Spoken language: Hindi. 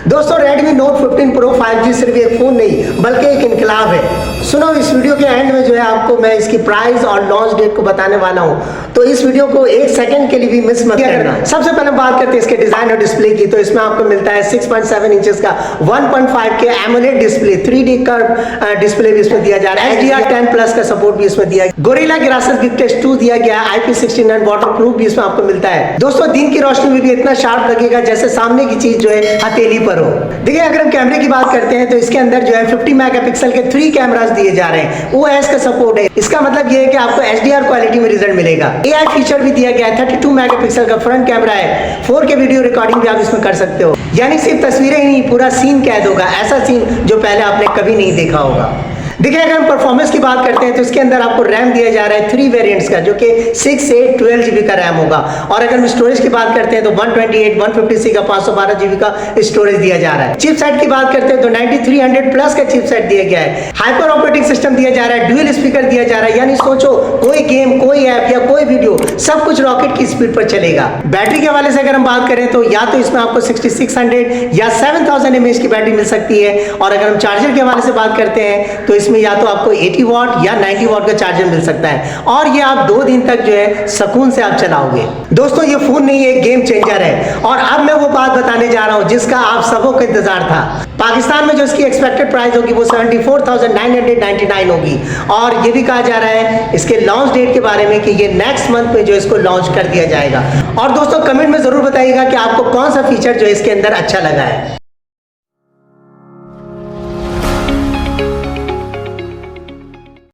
दोस्तों Redmi Note 15 Pro 5G सिर्फ एक फोन नहीं बल्कि एक इनकलाब है। सुनो, इस वीडियो के एंड में जो है आपको मैं इसकी प्राइस और लॉन्च डेट को बताने वाला हूँ, तो इस वीडियो को एक सेकंड के लिए भी मिस मत करना। सबसे पहले बात करते हैं इसके डिजाइन और डिस्प्ले की। तो इसमें आपको मिलता है 6.7 इंचेस का 1.5 के AMOLED display, 3D curve display भी इसमें दिया जा रहा है। HDR10+ का सपोर्ट भी इसमें दिया है। गोरिल्ला ग्लासेस गिफ्ट 2 दिया गया है। IP69 वाटरप्रूफ भी इसमें आपको मिलता है। दोस्तों दिन की रोशनी में भी इतना शार्प लगेगा जैसे सामने की चीज जो है हथेली पर हो। देखिए, अगर हम कैमरे की बात करते हैं तो इसके अंदर जो है 50 मेगापिक्सल के 3 कैमरास दिए जा रहे हैं। OIS का सपोर्ट है। इसका मतलब ये है कि आपको HDR क्वालिटी में रिजल्ट मिलेगा। AI फीचर भी दिया गया है। 32 मेगापिक्सल का फ्रंट कैमरा है। 4K वीडियो रिकॉर्डिंग भी आप इसमें कर सकते हो, यानी सिर्फ तस्वीरें ही नहीं, पूरा सीन कैद होगा। ऐसा सीन जो पहले आपने कभी नहीं देखा होगा। देखिए, अगर हम परफॉर्मेंस की बात करते हैं तो इसके अंदर आपको रैम दिया जा रहा है 3 वेरिएंट्स का, जो कि 6, 8, 12 GB का रैम होगा। और अगर हम स्टोरेज की बात करते हैं तो 128, 156 का 512 GB का स्टोरेज दिया जा रहा है। चिपसेट की बात करते हैं तो 9300+ का चिपसेट दिया गया है। हाइपर ऑपरेटिंग सिस्टम दिया जा रहा है। डुअल स्पीकर दिया जा रहा है, यानी सोचो कोई गेम, कोई ऐप या कोई वीडियो, सब कुछ रॉकेट की स्पीड पर चलेगा। बैटरी के हवाले से अगर हम बात करें तो या तो इसमें आपको 6600 या 7000 mAh की बैटरी मिल सकती है। और अगर हम चार्जर के हवाले से बात करते हैं तो इसमें या तो आपको 80 वाट या 90 वाट का चार्जर मिल सकता है, और ये आप 2 दिन तक जो है सुकून से आप चलाओगे। दोस्तों, ये फोन नहीं है, गेम चेंजर है। और अब मैं वो बात बताने जा रहा हूं जिसका आप सबों का इंतजार था। पाकिस्तान में जो इसकी एक्सपेक्टेड प्राइस होगी वो 74,999 होगी। और ये भी कहा जा रहा है इसके लॉन्च डेट के बारे में कि ये नेक्स्ट मंथ में जो इसको लॉन्च कर दिया जाएगा। और दोस्तों, कमेंट में जरूर बताइएगा कि आपको कौन सा फीचर जो इसके अंदर अच्छा लगा है।